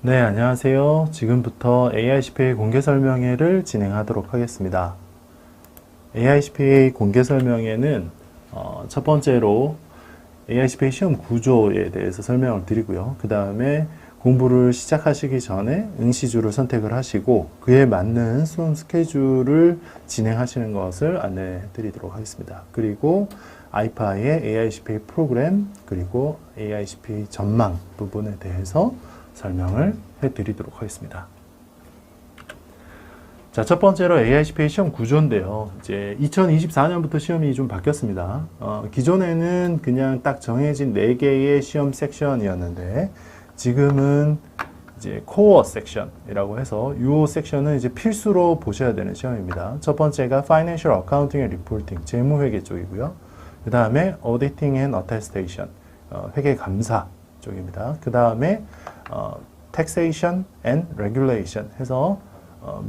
네, 안녕하세요. 지금부터 AICPA 공개 설명회를 진행하도록 하겠습니다. AICPA 공개 설명회는 첫 번째로 AICPA 시험 구조에 대해서 설명을 드리고요. 그 다음에 공부를 시작하시기 전에 응시주를 선택을 하시고 그에 맞는 수험 스케줄을 진행하시는 것을 안내해 드리도록 하겠습니다. 그리고 아이파의 AICPA 프로그램 그리고 AICPA 전망 부분에 대해서 설명을 해드리도록 하겠습니다. 자, 첫 번째로 AICPA 시험 구조인데요. 이제 2024년부터 시험이 좀 바뀌었습니다. 기존에는 그냥 딱 정해진 4개의 시험 섹션이었는데 지금은 이제 코어 섹션이라고 해서 이 섹션은 이제 필수로 보셔야 되는 시험입니다. 첫 번째가 Financial Accounting and Reporting, 재무회계 쪽이고요. 그 다음에 Auditing and Attestation, 회계 감사 쪽입니다. 그 다음에 Taxation and Regulation 해서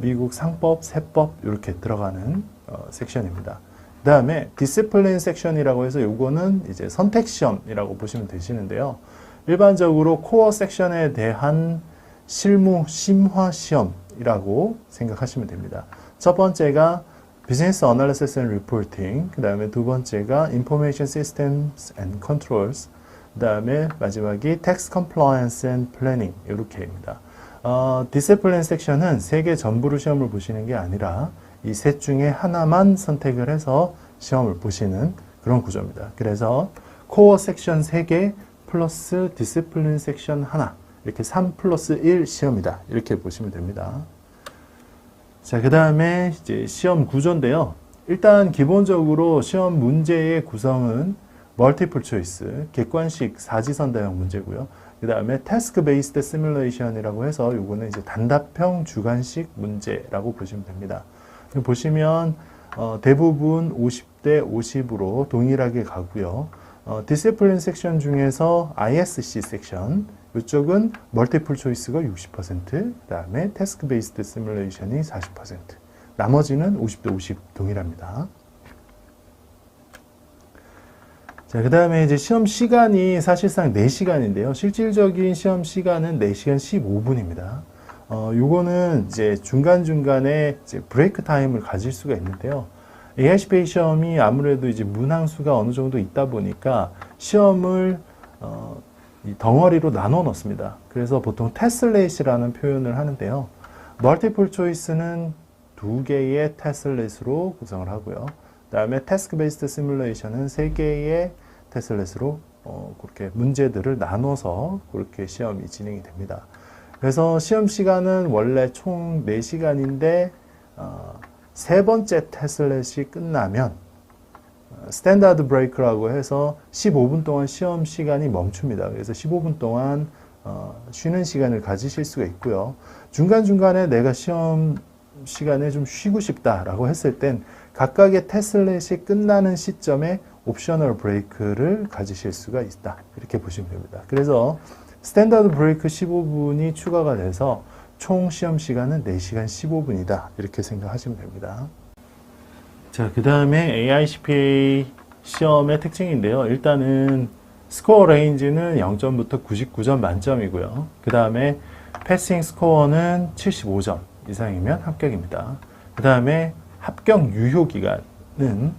미국 상법, 세법 이렇게 들어가는 섹션입니다. 그 다음에 Discipline 섹션이라고 해서 요거는 이제 선택 시험이라고 보시면 되시는데요. 일반적으로 코어 섹션에 대한 실무 심화 시험이라고 생각하시면 됩니다. 첫 번째가 Business Analysis and Reporting, 그 다음에 두 번째가 Information Systems and Controls, 그 다음에 마지막이 Tax Compliance and Planning 이렇게입니다. 디시플린 섹션은 3개 전부로 시험을 보시는 게 아니라 이 셋 중에 하나만 선택을 해서 시험을 보시는 그런 구조입니다. 그래서 코어 섹션 3개 플러스 디시플린 섹션 하나 이렇게 3 플러스 1 시험이다 이렇게 보시면 됩니다. 자, 그 다음에 이제 시험 구조인데요. 일단 기본적으로 시험 문제의 구성은 멀티플 초이스, 객관식 사지선다형 문제고요. 그 다음에 태스크 베이스드 시뮬레이션이라고 해서 요거는 이제 단답형 주관식 문제라고 보시면 됩니다. 보시면 대부분 50대 50으로 동일하게 가고요. 디시플린 섹션 중에서 ISC 섹션 이쪽은 멀티플 초이스가 60%, 그 다음에 태스크 베이스드 시뮬레이션이 40%, 나머지는 50대 50 동일합니다. 자, 그 다음에 이제 시험 시간이 사실상 4시간인데요. 실질적인 시험 시간은 4시간 15분입니다. 요거는 이제 중간중간에 이제 브레이크 타임을 가질 수가 있는데요. AICPA 시험이 아무래도 이제 문항수가 어느 정도 있다 보니까 시험을 이 덩어리로 나눠 놓습니다. 그래서 보통 테슬렛이라는 표현을 하는데요. 멀티플 초이스는 2개의 테슬렛으로 구성을 하고요. 그 다음에 태스크 베이스드 시뮬레이션은 3개의 테슬렛으로 그렇게 문제들을 나눠서 그렇게 시험이 진행이 됩니다. 그래서 시험 시간은 원래 총 4시간인데 세 번째 테슬렛이 끝나면 스탠다드 브레이크라고 해서 15분 동안 시험 시간이 멈춥니다. 그래서 15분 동안 쉬는 시간을 가지실 수가 있고요. 중간중간에 내가 시험 시간에 좀 쉬고 싶다라고 했을 땐 각각의 테슬렛이 끝나는 시점에 옵셔널 브레이크를 가지실 수가 있다. 이렇게 보시면 됩니다. 그래서 스탠다드 브레이크 15분이 추가가 돼서 총 시험 시간은 4시간 15분이다. 이렇게 생각하시면 됩니다. 자, 그 다음에 AICPA 시험의 특징인데요. 일단은 스코어 레인지는 0점부터 99점 만점이고요. 그 다음에 패싱 스코어는 75점 이상이면 합격입니다. 그 다음에 합격 유효 기간은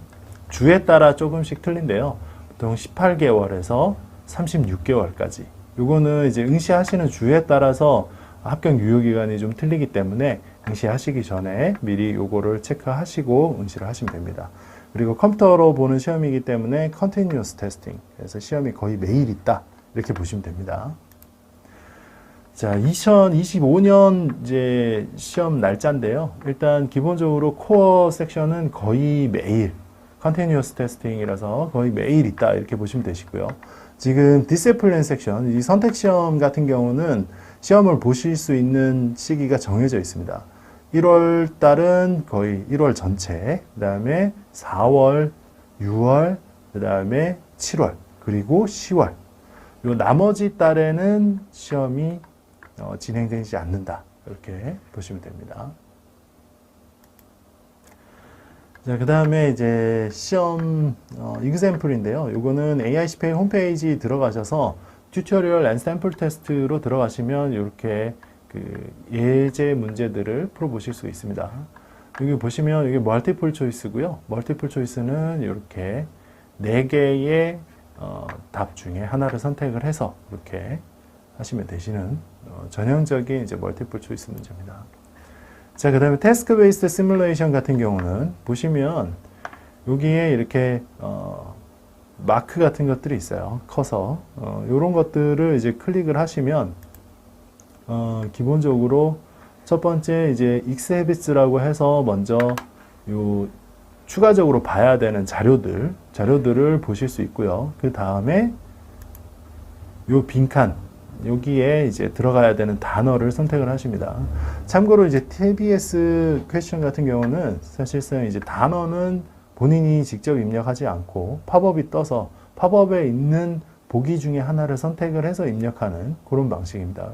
주에 따라 조금씩 틀린데요. 보통 18개월에서 36개월까지. 요거는 이제 응시하시는 주에 따라서 합격 유효 기간이 좀 틀리기 때문에 응시하시기 전에 미리 요거를 체크하시고 응시를 하시면 됩니다. 그리고 컴퓨터로 보는 시험이기 때문에 continuous testing. 그래서 시험이 거의 매일 있다. 이렇게 보시면 됩니다. 자, 2025년 이제 시험 날짜인데요. 일단 기본적으로 코어 섹션은 거의 매일 컨티뉴어스 테스팅이라서 거의 매일 있다 이렇게 보시면 되시고요. 지금 디시플린 섹션, 이 선택 시험 같은 경우는 시험을 보실 수 있는 시기가 정해져 있습니다. 1월 달은 거의 1월 전체, 그 다음에 4월, 6월, 그 다음에 7월, 그리고 10월. 요 나머지 달에는 시험이 진행되지 않는다. 이렇게 보시면 됩니다. 자, 그 다음에 이제 시험 example인데요. 요거는 AICPA 홈페이지 들어가셔서 튜토리얼 앤 샘플 테스트로 들어가시면 이렇게 그 예제 문제들을 풀어보실 수 있습니다. 여기 보시면 이게 멀티플 초이스고요. 멀티플 초이스는 이렇게 4개의 답 중에 하나를 선택을 해서 이렇게 하시면 되시는 전형적인 이제 멀티플 초이스 문제입니다. 자, 그 다음에 태스크 베이스드 시뮬레이션 같은 경우는 보시면 여기에 이렇게 마크 같은 것들이 있어요. 커서 이런 것들을 이제 클릭을 하시면 기본적으로 첫 번째 이제 익스헤비츠라고 해서 먼저 요 추가적으로 봐야 되는 자료들을 보실 수 있고요. 그 다음에 요 빈칸 여기에 이제 들어가야 되는 단어를 선택을 하십니다. 참고로 이제 TBS 퀘스천 같은 경우는 사실상 이제 단어는 본인이 직접 입력하지 않고 팝업이 떠서 팝업에 있는 보기 중에 하나를 선택을 해서 입력하는 그런 방식입니다.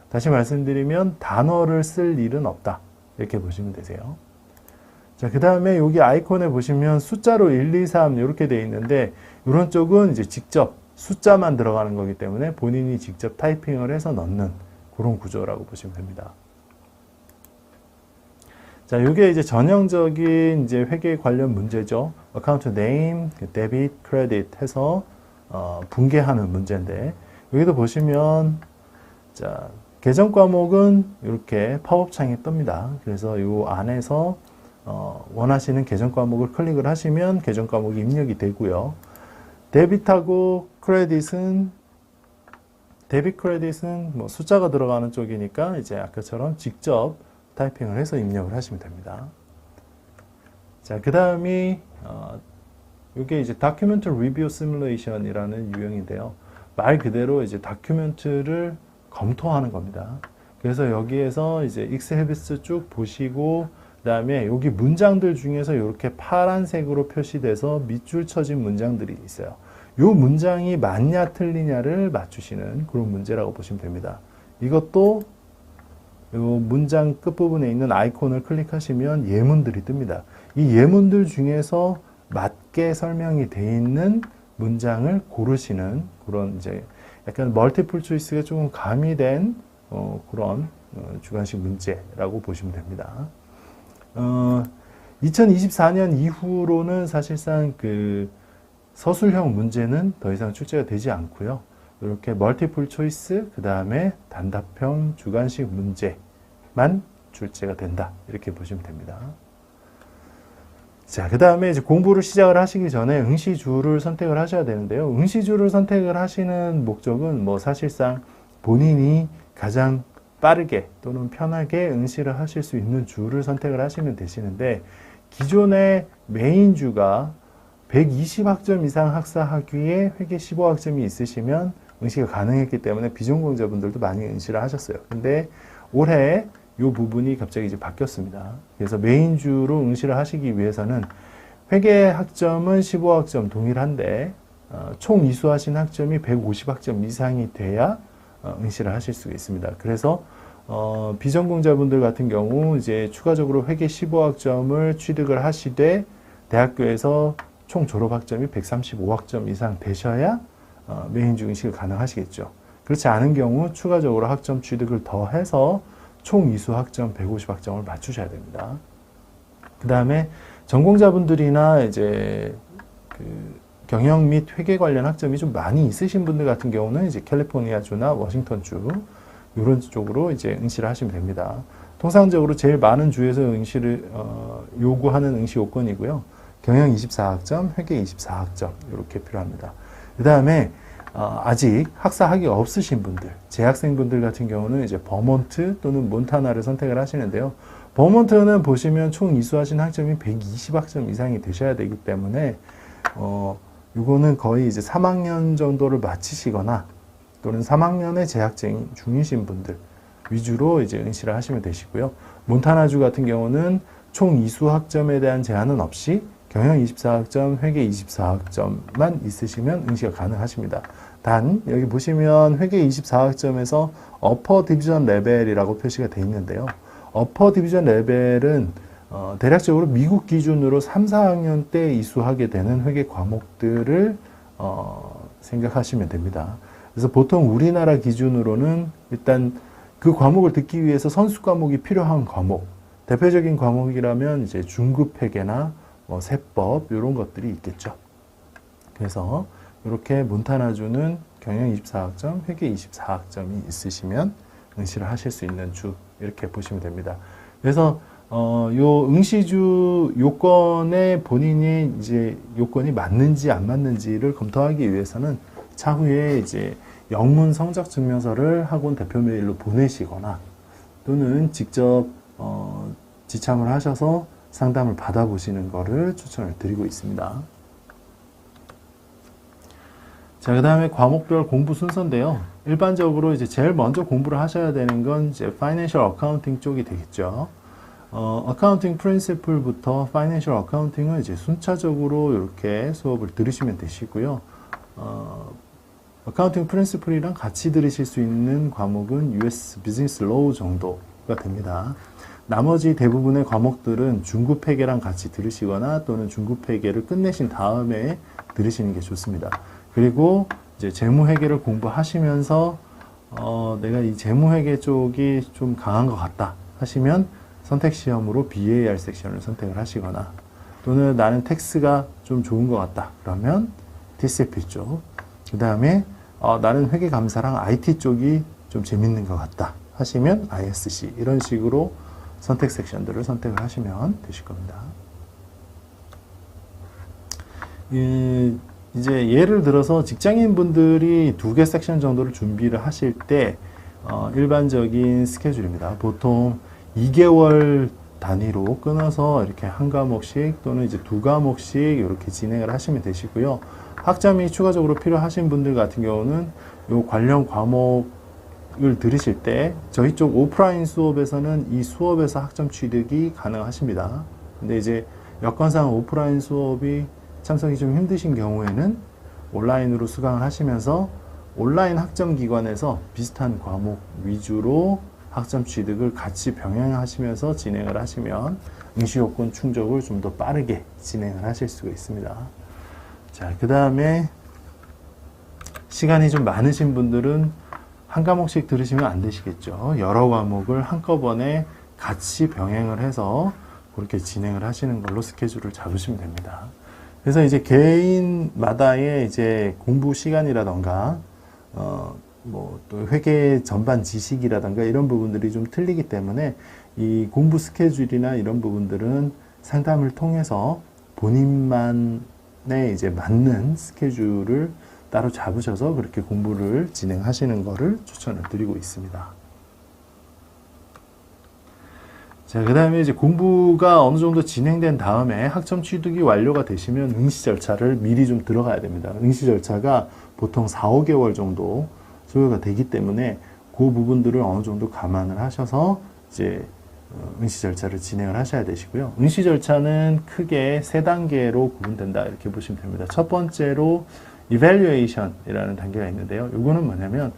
다시 말씀드리면 단어를 쓸 일은 없다. 이렇게 보시면 되세요. 자, 그 다음에 여기 아이콘에 보시면 숫자로 1, 2, 3 이렇게 되어 있는데 이런 쪽은 이제 직접 숫자만 들어가는 거기 때문에 본인이 직접 타이핑을 해서 넣는 그런 구조라고 보시면 됩니다. 자, 이게 이제 전형적인 이제 회계 관련 문제죠. 어카운트 네임, 데빗, 크레딧 해서 분개하는 문제인데 여기도 보시면 자, 계정 과목은 이렇게 팝업 창이 뜹니다. 그래서 이 안에서 원하시는 계정 과목을 클릭을 하시면 계정 과목이 입력이 되고요. 데빗하고 크레딧은 데빗 크레딧은 뭐 숫자가 들어가는 쪽이니까 이제 아까처럼 직접 타이핑을 해서 입력을 하시면 됩니다. 자, 그 다음이 이게 이제 다큐멘트 리뷰 시뮬레이션이라는 유형인데요. 말 그대로 이제 다큐멘트를 검토하는 겁니다. 그래서 여기에서 이제 익스헤비스 쭉 보시고 그 다음에 여기 문장들 중에서 이렇게 파란색으로 표시돼서 밑줄 쳐진 문장들이 있어요. 이 문장이 맞냐 틀리냐를 맞추시는 그런 문제라고 보시면 됩니다. 이것도 이 문장 끝부분에 있는 아이콘을 클릭하시면 예문들이 뜹니다. 이 예문들 중에서 맞게 설명이 되어 있는 문장을 고르시는 그런 이제 약간 멀티플 초이스가 조금 가미된 그런 주관식 문제라고 보시면 됩니다. 2024년 이후로는 사실상 그 서술형 문제는 더 이상 출제가 되지 않고요. 이렇게 멀티플 초이스, 그 다음에 단답형 주관식 문제만 출제가 된다. 이렇게 보시면 됩니다. 자, 그 다음에 이제 공부를 시작을 하시기 전에 응시주를 선택을 하셔야 되는데요. 응시주를 선택을 하시는 목적은 뭐 사실상 본인이 가장 빠르게 또는 편하게 응시를 하실 수 있는 주를 선택을 하시면 되시는데 기존의 메인주가 120학점 이상 학사학위에 회계 15학점이 있으시면 응시가 가능했기 때문에 비전공자분들도 많이 응시를 하셨어요. 근데 올해 이 부분이 갑자기 이제 바뀌었습니다. 그래서 메인주로 응시를 하시기 위해서는 회계 학점은 15학점 동일한데 총 이수하신 학점이 150학점 이상이 돼야 응시를 하실 수 있습니다. 그래서 비전공자분들 같은 경우 이제 추가적으로 회계 15학점을 취득을 하시되 대학교에서 총 졸업학점이 135학점 이상 되셔야 메인주 응시가 가능하시겠죠. 그렇지 않은 경우 추가적으로 학점 취득을 더해서 총 이수 학점 150학점을 맞추셔야 됩니다. 그 다음에 전공자분들이나 이제 그 경영 및 회계 관련 학점이 좀 많이 있으신 분들 같은 경우는 이제 캘리포니아주나 워싱턴주 이런 쪽으로 이제 응시를 하시면 됩니다. 통상적으로 제일 많은 주에서 응시를 요구하는 응시 요건이고요. 경영 24학점, 회계 24학점 이렇게 필요합니다. 그 다음에 아직 학사 학위가 없으신 분들, 재학생분들 같은 경우는 이제 버몬트 또는 몬타나를 선택을 하시는데요. 버몬트는 보시면 총 이수하신 학점이 120학점 이상이 되셔야 되기 때문에 이거는 거의 이제 3학년 정도를 마치시거나 또는 3학년의 재학 중이신 분들 위주로 이제 응시를 하시면 되시고요. 몬타나주 같은 경우는 총 이수 학점에 대한 제한은 없이 경영 24학점, 회계 24학점만 있으시면 응시가 가능하십니다. 단 여기 보시면 회계 24학점에서 어퍼 디비전 레벨이라고 표시가 되어 있는데요. 어퍼 디비전 레벨은 대략적으로 미국 기준으로 3, 4학년 때 이수하게 되는 회계 과목들을 생각하시면 됩니다. 그래서 보통 우리나라 기준으로는 일단 그 과목을 듣기 위해서 선수 과목이 필요한 과목, 대표적인 과목이라면 이제 중급회계나 뭐 세법 이런 것들이 있겠죠. 그래서 이렇게 몬타나주는 경영 24학점, 회계 24학점이 있으시면 응시를 하실 수 있는 주 이렇게 보시면 됩니다. 그래서 요 응시주 요건에 본인이 이제 요건이 맞는지 안 맞는지를 검토하기 위해서는 차후에 이제 영문 성적 증명서를 학원 대표 메일로 보내시거나 또는 직접 지참을 하셔서 상담을 받아보시는 것을 추천을 드리고 있습니다. 자, 그 다음에 과목별 공부 순서인데요. 일반적으로 이제 제일 먼저 공부를 하셔야 되는 건 이제 Financial Accounting 쪽이 되겠죠. Accounting Principle부터 Financial Accounting을 이제 순차적으로 이렇게 수업을 들으시면 되시고요. Accounting Principle이랑 같이 들으실 수 있는 과목은 US Business Law 정도가 됩니다. 나머지 대부분의 과목들은 중급회계랑 같이 들으시거나 또는 중급회계를 끝내신 다음에 들으시는 게 좋습니다. 그리고 이제 재무회계를 공부하시면서 내가 이 재무회계 쪽이 좀 강한 것 같다 하시면 선택시험으로 BAR 섹션을 선택을 하시거나 또는 나는 텍스가 좀 좋은 것 같다 그러면 TCFP 쪽, 그 다음에 나는 회계감사랑 IT 쪽이 좀 재밌는 것 같다 하시면 ISC, 이런 식으로 선택 섹션들을 선택을 하시면 되실 겁니다. 이제 예를 들어서 직장인 분들이 2개 섹션 정도를 준비를 하실 때 일반적인 스케줄입니다. 보통 2개월 단위로 끊어서 이렇게 한 과목씩 또는 이제 2과목씩 이렇게 진행을 하시면 되시고요. 학점이 추가적으로 필요하신 분들 같은 경우는 이 관련 과목을 들으실 때 저희 쪽 오프라인 수업에서는 이 수업에서 학점 취득이 가능하십니다. 근데 이제 여건상 오프라인 수업이 참석이 좀 힘드신 경우에는 온라인으로 수강을 하시면서 온라인 학점기관에서 비슷한 과목 위주로 학점 취득을 같이 병행하시면서 진행을 하시면 응시요건 충족을 좀 더 빠르게 진행을 하실 수가 있습니다. 자, 그 다음에 시간이 좀 많으신 분들은 한 과목씩 들으시면 안 되시겠죠. 여러 과목을 한꺼번에 같이 병행을 해서 그렇게 진행을 하시는 걸로 스케줄을 잡으시면 됩니다. 그래서 이제 개인마다의 이제 공부 시간이라던가, 뭐 또 회계 전반 지식이라던가 이런 부분들이 좀 틀리기 때문에 이 공부 스케줄이나 이런 부분들은 상담을 통해서 본인만의 이제 맞는 스케줄을 따로 잡으셔서 그렇게 공부를 진행하시는 것을 추천을 드리고 있습니다. 자, 그 다음에 이제 공부가 어느 정도 진행된 다음에 학점 취득이 완료가 되시면 응시 절차를 미리 좀 들어가야 됩니다. 응시 절차가 보통 4, 5개월 정도 소요가 되기 때문에 그 부분들을 어느 정도 감안을 하셔서 이제 응시 절차를 진행을 하셔야 되시고요. 응시 절차는 크게 3단계로 구분된다 이렇게 보시면 됩니다. 첫 번째로 evaluation이라는 단계가 있는데요. 이거는 뭐냐면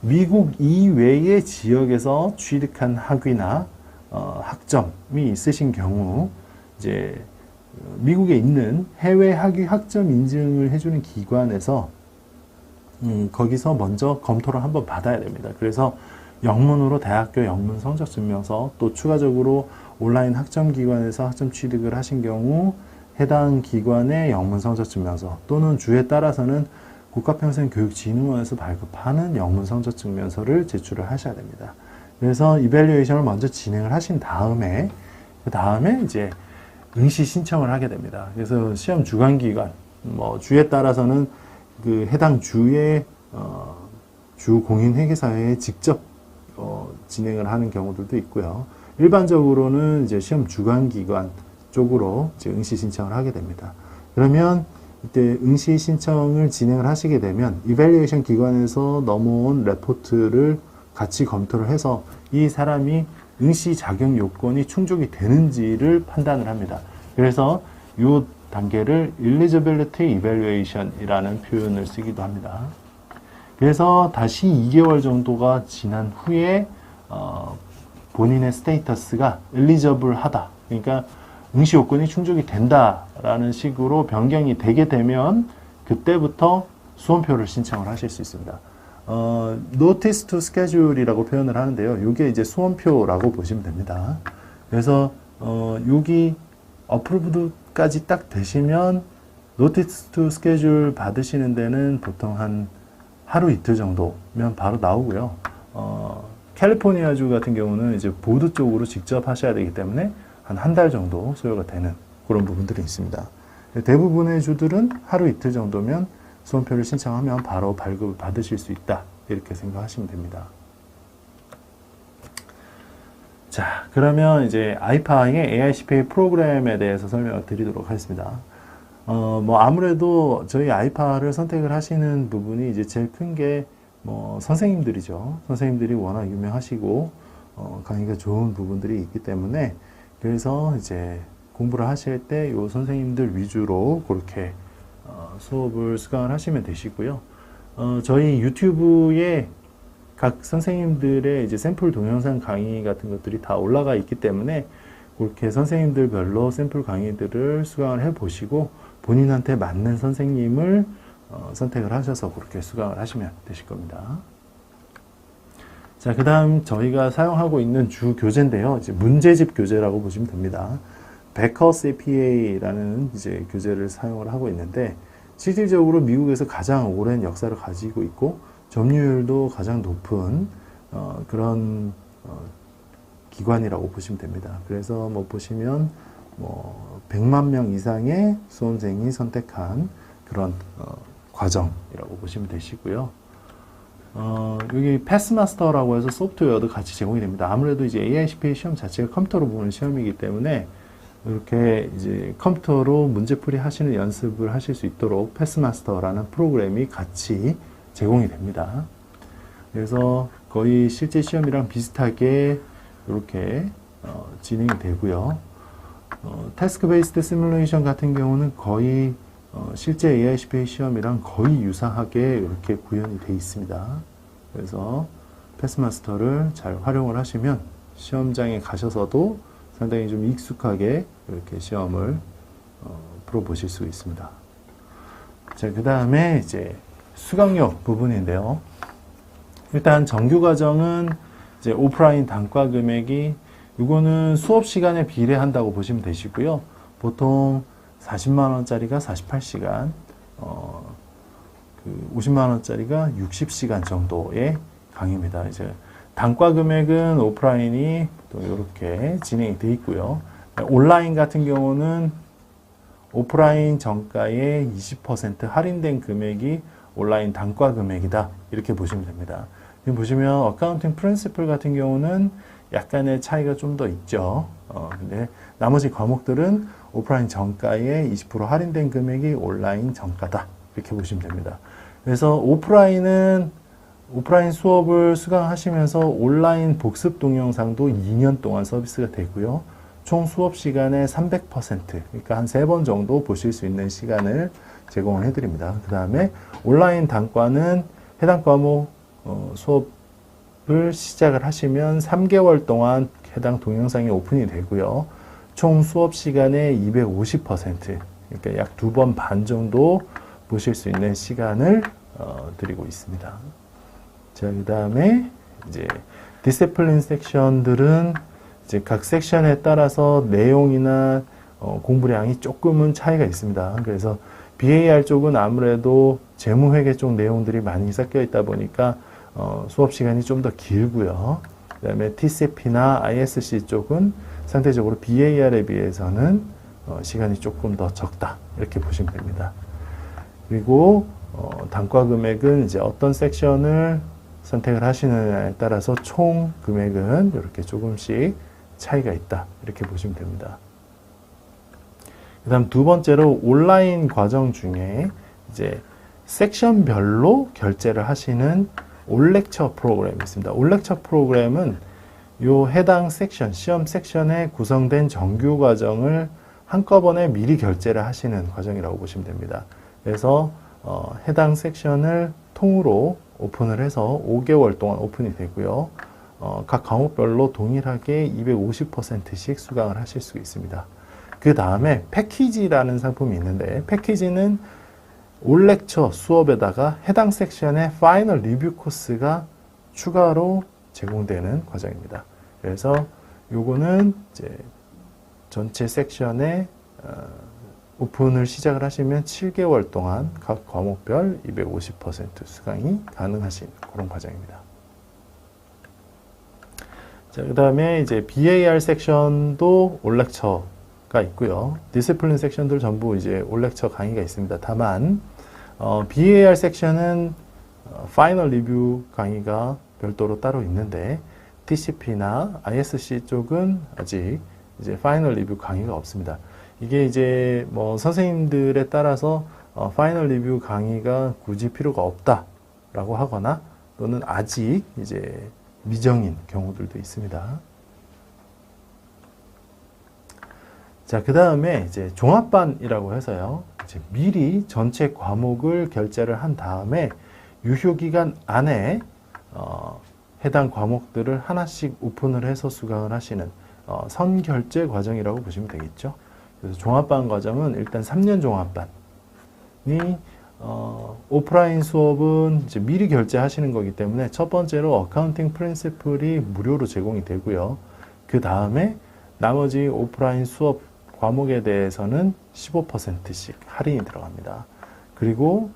미국 이외의 지역에서 취득한 학위나 학점이 있으신 경우 이제 미국에 있는 해외 학위 학점 인증을 해주는 기관에서 거기서 먼저 검토를 한번 받아야 됩니다. 그래서 영문으로 대학교 영문 성적 증명서, 또 추가적으로 온라인 학점 기관에서 학점 취득을 하신 경우 해당 기관의 영문 성적 증명서, 또는 주에 따라서는 국가평생교육진흥원에서 발급하는 영문 성적 증명서를 제출을 하셔야 됩니다. 그래서 이밸류에이션을 먼저 진행을 하신 다음에 그 다음에 이제 응시 신청을 하게 됩니다. 그래서 시험 주관 기관, 뭐 주에 따라서는 그 해당 주의 주 공인회계사에 직접 진행을 하는 경우들도 있고요. 일반적으로는 이제 시험 주관 기관 쪽으로 이제 응시 신청을 하게 됩니다. 그러면 이때 응시 신청을 진행을 하시게 되면 이밸류에이션 기관에서 넘어온 레포트를 같이 검토를 해서 이 사람이 응시 자격 요건이 충족이 되는지를 판단을 합니다. 그래서 이 단계를 Eligibility Evaluation이라는 표현을 쓰기도 합니다. 그래서 다시 2개월 정도가 지난 후에 본인의 스테이터스가 엘리저블하다, 그러니까 응시 요건이 충족이 된다라는 식으로 변경이 되게 되면 그때부터 수험표를 신청을 하실 수 있습니다. notice to schedule이라고 표현을 하는데요. 이게 이제 수험표라고 보시면 됩니다. 그래서 여기 approved까지 딱 되시면 notice to schedule 받으시는 데는 보통 한 하루 이틀 정도면 바로 나오고요. 캘리포니아주 같은 경우는 이제 보드 쪽으로 직접 하셔야 되기 때문에 한 달 정도 소요가 되는 그런 부분들이 있습니다. 대부분의 주들은 하루 이틀 정도면 수험표를 신청하면 바로 발급을 받으실 수 있다. 이렇게 생각하시면 됩니다. 자, 그러면 이제 아이파의 AICPA 프로그램에 대해서 설명을 드리도록 하겠습니다. 아무래도 저희 아이파를 선택을 하시는 부분이 이제 제일 큰 게 선생님들이죠. 선생님들이 워낙 유명하시고, 강의가 좋은 부분들이 있기 때문에, 그래서 이제 공부를 하실 때 요 선생님들 위주로 그렇게 수업을 수강을 하시면 되시고요. 저희 유튜브에 각 선생님들의 이제 샘플 동영상 강의 같은 것들이 다 올라가 있기 때문에 그렇게 선생님들별로 샘플 강의들을 수강을 해 보시고 본인한테 맞는 선생님을 선택을 하셔서 그렇게 수강을 하시면 되실 겁니다. 자, 그 다음 저희가 사용하고 있는 주 교재인데요. 이제 문제집 교재라고 보시면 됩니다. 베커 CPA라는 이제 교재를 사용을 하고 있는데 실질적으로 미국에서 가장 오랜 역사를 가지고 있고 점유율도 가장 높은 그런 기관이라고 보시면 됩니다. 그래서 보시면 100만 명 이상의 수험생이 선택한 그런 과정이라고 보시면 되시고요. 여기 패스마스터라고 해서 소프트웨어도 같이 제공이 됩니다. 아무래도 이제 AICPA 시험 자체가 컴퓨터로 보는 시험이기 때문에 이렇게 이제 컴퓨터로 문제풀이 하시는 연습을 하실 수 있도록 패스마스터라는 프로그램이 같이 제공이 됩니다. 그래서 거의 실제 시험이랑 비슷하게 이렇게 진행이 되고요. 태스크 베이스드 시뮬레이션 같은 경우는 거의 실제 AICPA 시험이랑 거의 유사하게 이렇게 구현이 되어 있습니다. 그래서 패스마스터를 잘 활용을 하시면 시험장에 가셔서도 상당히 좀 익숙하게 이렇게 시험을 풀어보실 수 있습니다. 자, 그 다음에 이제 수강료 부분인데요. 일단 정규 과정은 이제 오프라인 단과 금액이 이거는 수업 시간에 비례한다고 보시면 되시고요. 보통 40만 원짜리가 48시간, 50만 원짜리가 60시간 정도의 강의입니다. 이제 단과 금액은 오프라인이 또 이렇게 진행이 되어 있고요. 온라인 같은 경우는 오프라인 정가의 20% 할인된 금액이 온라인 단과 금액이다. 이렇게 보시면 됩니다. 지금 보시면 어카운팅 프린시플 같은 경우는 약간의 차이가 좀 더 있죠. 근데 나머지 과목들은 오프라인 정가의 20% 할인된 금액이 온라인 정가다. 이렇게 보시면 됩니다. 그래서 오프라인 수업을 수강하시면서 온라인 복습 동영상도 2년 동안 서비스가 되고요. 총 수업 시간의 300%, 그러니까 한 3번 정도 보실 수 있는 시간을 제공을 해드립니다. 그 다음에 온라인 단과는 해당 과목 수업을 시작을 하시면 3개월 동안 해당 동영상이 오픈이 되고요. 총 수업 시간의 250%, 그러니까 약 2번 반 정도 보실 수 있는 시간을 드리고 있습니다. 자, 그 다음에 이제 디시플린 섹션들은 이제 각 섹션에 따라서 내용이나 공부량이 조금은 차이가 있습니다. 그래서 BAR 쪽은 아무래도 재무회계 쪽 내용들이 많이 섞여 있다 보니까 수업 시간이 좀 더 길고요. 그 다음에 TCP나 ISC 쪽은 상대적으로 BAR에 비해서는 시간이 조금 더 적다. 이렇게 보시면 됩니다. 그리고 단과 금액은 이제 어떤 섹션을 선택을 하시느냐에 따라서 총 금액은 이렇게 조금씩 차이가 있다. 이렇게 보시면 됩니다. 그 다음 두 번째로 온라인 과정 중에 이제 섹션별로 결제를 하시는 올렉처 프로그램이 있습니다. 올렉처 프로그램은 요 해당 섹션, 시험 섹션에 구성된 정규 과정을 한꺼번에 미리 결제를 하시는 과정이라고 보시면 됩니다. 그래서 해당 섹션을 통으로 오픈을 해서 5개월 동안 오픈이 되고요. 각 과목별로 동일하게 250%씩 수강을 하실 수 있습니다. 그 다음에 패키지라는 상품이 있는데 패키지는 올 렉처 수업에다가 해당 섹션의 파이널 리뷰 코스가 추가로 제공되는 과정입니다. 그래서 요거는 이제 전체 섹션에 오픈을 시작을 하시면 7개월 동안 각 과목별 250% 수강이 가능하신 그런 과정입니다. 자, 그 다음에 이제 BAR 섹션도 올 렉처가 있고요. 디시플린 섹션들 전부 이제 올 렉처 강의가 있습니다. 다만 BAR 섹션은 파이널 리뷰 강의가 별도로 따로 있는데 TCP나 ISC 쪽은 아직 이제 파이널 리뷰 강의가 없습니다. 이게 이제 뭐 선생님들에 따라서 파이널 리뷰 강의가 굳이 필요가 없다라고 하거나 또는 아직 이제 미정인 경우들도 있습니다. 자, 그 다음에 이제 종합반이라고 해서요. 이제 미리 전체 과목을 결제를 한 다음에 유효 기간 안에 해당 과목들을 하나씩 오픈을 해서 수강을 하시는 선결제 과정이라고 보시면 되겠죠. 그래서 종합반 과정은 일단 3년 종합반이 오프라인 수업은 이제 미리 결제하시는 거기 때문에 첫 번째로 어카운팅 프린시플이 무료로 제공이 되고요. 그 다음에 나머지 오프라인 수업 과목에 대해서는 15%씩 할인이 들어갑니다. 그리고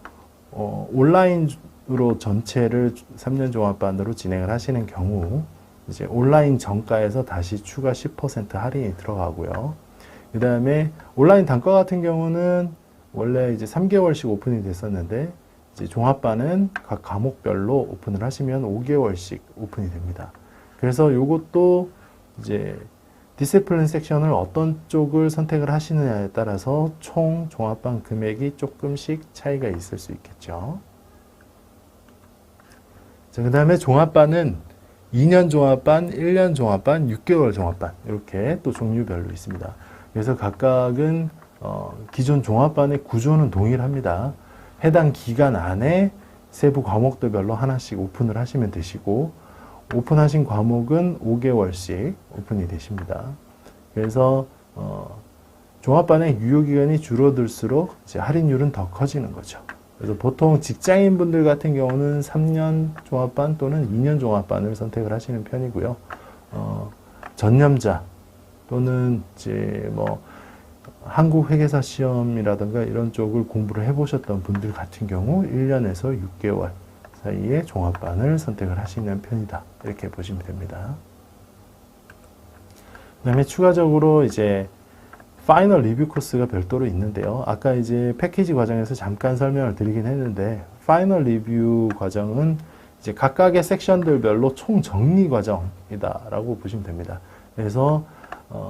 온라인으로 전체를 3년 종합반으로 진행을 하시는 경우 이제 온라인 정가에서 다시 추가 10% 할인이 들어가고요. 그 다음에 온라인 단과 같은 경우는 원래 이제 3개월씩 오픈이 됐었는데 이제 종합반은 각 과목별로 오픈을 하시면 5개월씩 오픈이 됩니다. 그래서 이것도 이제 디시플린 섹션을 어떤 쪽을 선택을 하시느냐에 따라서 총 종합반 금액이 조금씩 차이가 있을 수 있겠죠. 자, 그 다음에 종합반은 2년 종합반, 1년 종합반, 6개월 종합반 이렇게 또 종류별로 있습니다. 그래서 각각은 기존 종합반의 구조는 동일합니다. 해당 기간 안에 세부 과목들별로 하나씩 오픈을 하시면 되시고 오픈하신 과목은 5개월씩 오픈이 되십니다. 그래서 종합반의 유효기간이 줄어들수록 이제 할인율은 더 커지는 거죠. 그래서 보통 직장인분들 같은 경우는 3년 종합반 또는 2년 종합반을 선택을 하시는 편이고요. 전념자 또는 이제 뭐 한국 회계사 시험이라든가 이런 쪽을 공부를 해보셨던 분들 같은 경우 1년에서 6개월 사이에 종합반을 선택을 하시는 편이다. 이렇게 보시면 됩니다. 그 다음에 추가적으로 이제 파이널 리뷰 코스가 별도로 있는데요. 아까 이제 패키지 과정에서 잠깐 설명을 드리긴 했는데 파이널 리뷰 과정은 이제 각각의 섹션들별로 총 정리 과정이다라고 보시면 됩니다. 그래서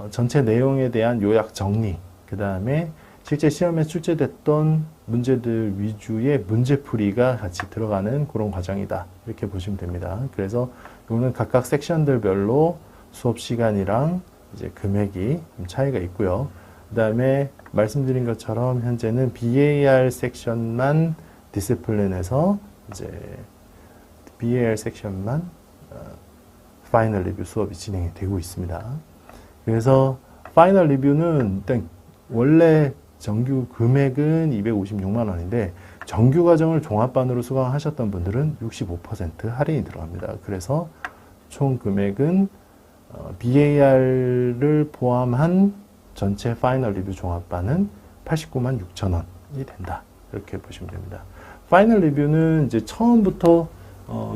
전체 내용에 대한 요약 정리, 그 다음에 실제 시험에 출제됐던 문제들 위주의 문제풀이가 같이 들어가는 그런 과정이다. 이렇게 보시면 됩니다. 그래서 이거는 각각 섹션들별로 수업 시간이랑 이제 금액이 좀 차이가 있고요. 그 다음에 말씀드린 것처럼 현재는 BAR 섹션만 디시플린에서 이제 BAR 섹션만 파이널 리뷰 수업이 진행이 되고 있습니다. 그래서 파이널 리뷰는 일단 원래 정규 금액은 256만 원인데 정규 과정을 종합반으로 수강하셨던 분들은 65% 할인이 들어갑니다. 그래서 총 금액은 BAR을 포함한 전체 파이널 리뷰 종합반은 89만 6천 원이 된다. 이렇게 보시면 됩니다. 파이널 리뷰는 이제 처음부터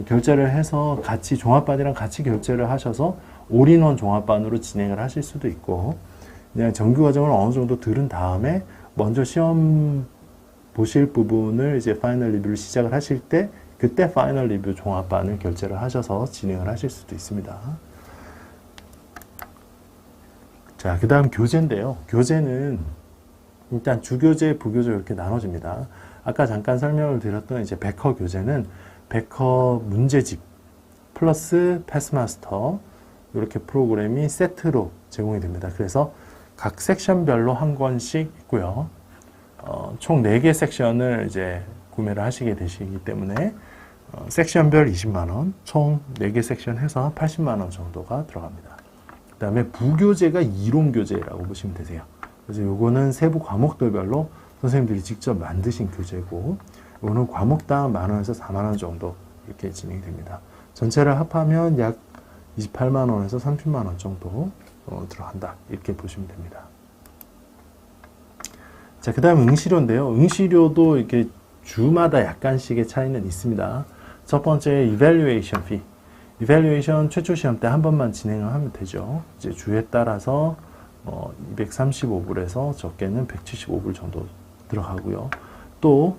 결제를 해서 같이 종합반이랑 같이 결제를 하셔서 올인원 종합반으로 진행을 하실 수도 있고 그냥 정규 과정을 어느 정도 들은 다음에 먼저 시험 보실 부분을 이제 파이널 리뷰를 시작을 하실 때 그때 파이널 리뷰 종합반을 결제를 하셔서 진행을 하실 수도 있습니다. 자, 그 다음 교재인데요. 교재는 일단 주교재, 부교재 이렇게 나눠집니다. 아까 잠깐 설명을 드렸던 이제 베커 교재는 베커 문제집 플러스 패스마스터 이렇게 프로그램이 세트로 제공이 됩니다. 그래서 각 섹션별로 한 권씩 있고요. 총 4개 섹션을 이제 구매를 하시게 되시기 때문에 섹션별 20만 원, 총 4개 섹션 해서 80만 원 정도가 들어갑니다. 그 다음에 부교재가 이론교재라고 보시면 되세요. 그래서 요거는 세부 과목들별로 선생님들이 직접 만드신 교재고, 이거는 과목당 10,000원에서 40,000원 정도 이렇게 진행됩니다. 전체를 합하면 약 280,000원에서 300,000원 정도 들어간다, 이렇게 보시면 됩니다. 자, 그 다음 응시료인데요. 응시료도 이렇게 주마다 약간씩의 차이는 있습니다. 첫 번째, evaluation fee. evaluation 최초 시험 때 한 번만 진행을 하면 되죠. 이제 주에 따라서 235불에서 적게는 175불 정도 들어가고요. 또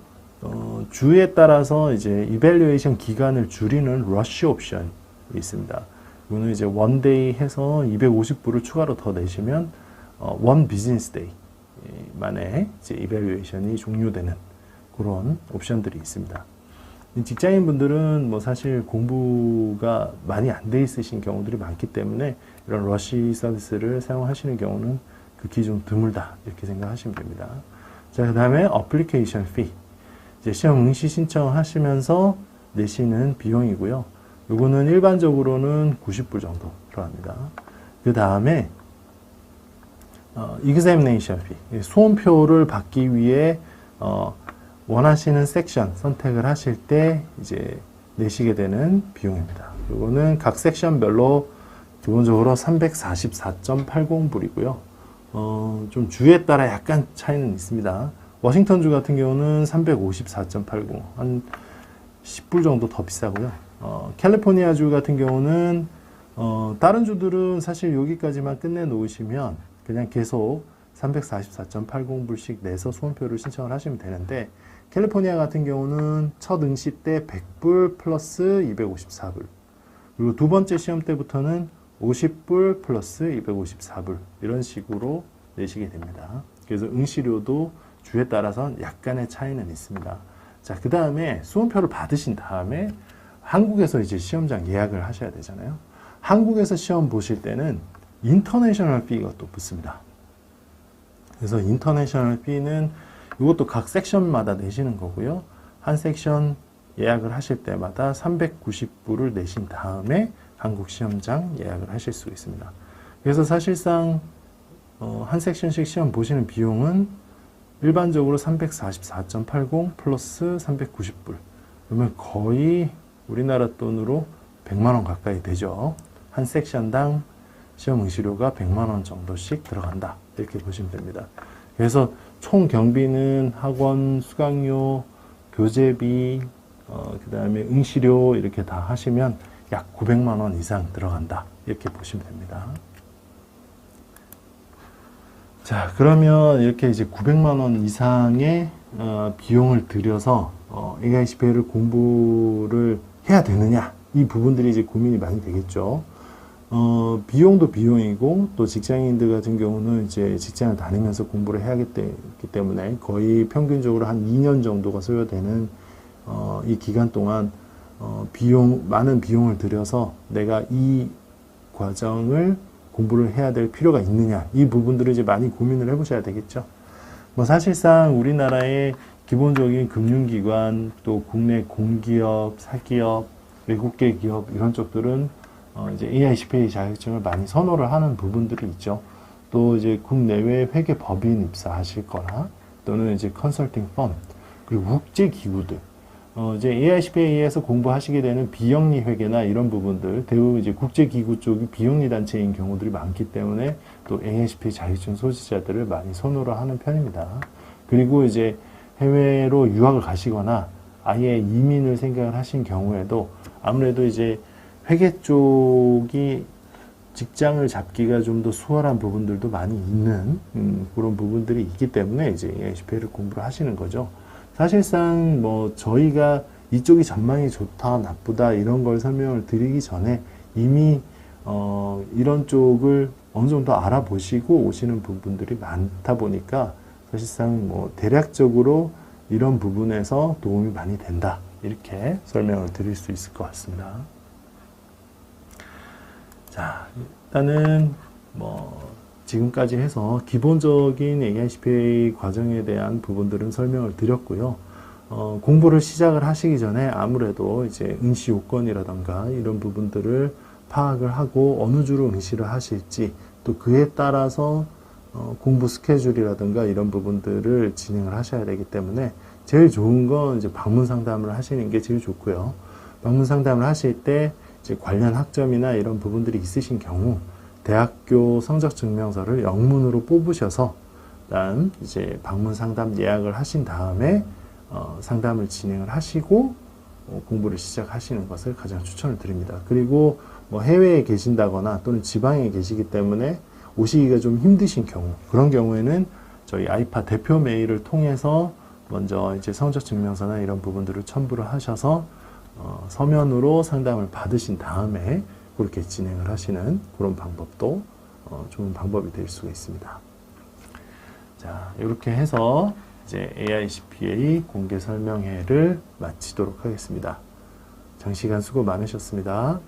주에 따라서 이제 evaluation 기간을 줄이는 rush 옵션이 있습니다. 이거는 이제 원데이 해서 250불을 추가로 더 내시면 원 비즈니스 데이 만에 이제 evaluation이 종료되는 그런 옵션들이 있습니다. 직장인 분들은 뭐 사실 공부가 많이 안 돼 있으신 경우들이 많기 때문에 이런 러시 서비스를 사용하시는 경우는 극히 좀 드물다, 이렇게 생각하시면 됩니다. 자, 그 다음에 application fee. 이제 시험 응시 신청하시면서 내시는 비용이고요. 요거는 일반적으로는 90불 정도 들어갑니다. 그 다음에 examination fee. 수험표를 받기 위해 원하시는 섹션 선택을 하실 때 이제 내시게 되는 비용입니다. 요거는 각 섹션별로 기본적으로 344.80불이고요. 좀 주에 따라 약간 차이는 있습니다. 워싱턴주 같은 경우는 354.80, 한 10불 정도 더 비싸고요. 캘리포니아주 같은 경우는 다른 주들은 사실 여기까지만 끝내 놓으시면 그냥 계속 344.80불씩 내서 수험표를 신청을 하시면 되는데, 캘리포니아 같은 경우는 첫 응시 때 100불 플러스 254불, 그리고 두 번째 시험 때부터는 50불 플러스 254불, 이런 식으로 내시게 됩니다. 그래서 응시료도 주에 따라서 약간의 차이는 있습니다. 자, 그 다음에 수험표를 받으신 다음에 한국에서 이제 시험장 예약을 하셔야 되잖아요. 한국에서 시험 보실 때는 인터내셔널 피가 또 붙습니다. 그래서 인터내셔널 피는 이것도 각 섹션마다 내시는 거고요. 한 섹션 예약을 하실 때마다 390불을 내신 다음에 한국 시험장 예약을 하실 수 있습니다. 그래서 사실상 한 섹션씩 시험 보시는 비용은 일반적으로 344.80 플러스 390불, 그러면 거의 우리나라 돈으로 100만 원 가까이 되죠. 한 섹션당 시험 응시료가 100만 원 정도씩 들어간다, 이렇게 보시면 됩니다. 그래서 총 경비는 학원 수강료, 교재비, 그 다음에 응시료 이렇게 다 하시면 약 900만 원 이상 들어간다, 이렇게 보시면 됩니다. 자, 그러면 이렇게 이제 900만 원 이상의 비용을 들여서 AICPA를 공부를 해야 되느냐, 이 부분들이 이제 고민이 많이 되겠죠. 비용도 비용이고, 또 직장인들 같은 경우는 이제 직장을 다니면서 공부를 해야기 때문에 거의 평균적으로 한 2년 정도가 소요되는 이 기간 동안 많은 비용을 들여서 내가 이 과정을 공부를 해야 될 필요가 있느냐, 이 부분들을 이제 많이 고민을 해보셔야 되겠죠. 뭐 사실상 우리나라의 기본적인 금융기관, 또 국내 공기업, 사기업, 외국계 기업 이런 쪽들은 이제 AICPA 자격증을 많이 선호를 하는 부분들이 있죠. 또 이제 국내외 회계 법인 입사하실 거나, 또는 이제 컨설팅 펌, 그리고 국제 기구들, 이제 AICPA에서 공부하시게 되는 비영리 회계나 이런 부분들, 대부분 이제 국제 기구 쪽이 비영리 단체인 경우들이 많기 때문에 또 AICPA 자격증 소지자들을 많이 선호를 하는 편입니다. 그리고 이제 해외로 유학을 가시거나 아예 이민을 생각을 하신 경우에도 아무래도 이제 회계 쪽이 직장을 잡기가 좀 더 수월한 부분들도 많이 있는 그런 부분들이 있기 때문에 이제 AICPA를 공부를 하시는 거죠. 사실상 뭐 저희가 이쪽이 전망이 좋다, 나쁘다 이런 걸 설명을 드리기 전에 이미 이런 쪽을 어느 정도 알아보시고 오시는 부분들이 많다 보니까 사실상 뭐 대략적으로 이런 부분에서 도움이 많이 된다, 이렇게 설명을 드릴 수 있을 것 같습니다. 자, 일단은 뭐 지금까지 해서 기본적인 AICPA 과정에 대한 부분들은 설명을 드렸고요. 공부를 시작을 하시기 전에 아무래도 이제 응시 요건이라던가 이런 부분들을 파악을 하고 어느 주로 응시를 하실지, 또 그에 따라서 공부 스케줄이라든가 이런 부분들을 진행을 하셔야 되기 때문에 제일 좋은 건 이제 방문 상담을 하시는 게 제일 좋고요. 방문 상담을 하실 때 이제 관련 학점이나 이런 부분들이 있으신 경우 대학교 성적 증명서를 영문으로 뽑으셔서 일단 이제 방문 상담 예약을 하신 다음에 상담을 진행을 하시고 공부를 시작하시는 것을 가장 추천을 드립니다. 그리고 뭐 해외에 계신다거나 또는 지방에 계시기 때문에 오시기가 좀 힘드신 경우, 그런 경우에는 저희 아이파 대표 메일을 통해서 먼저 이제 성적 증명서나 이런 부분들을 첨부를 하셔서 서면으로 상담을 받으신 다음에 그렇게 진행을 하시는 그런 방법도 좋은 방법이 될 수가 있습니다. 자, 이렇게 해서 이제 AICPA 공개 설명회를 마치도록 하겠습니다. 장시간 수고 많으셨습니다.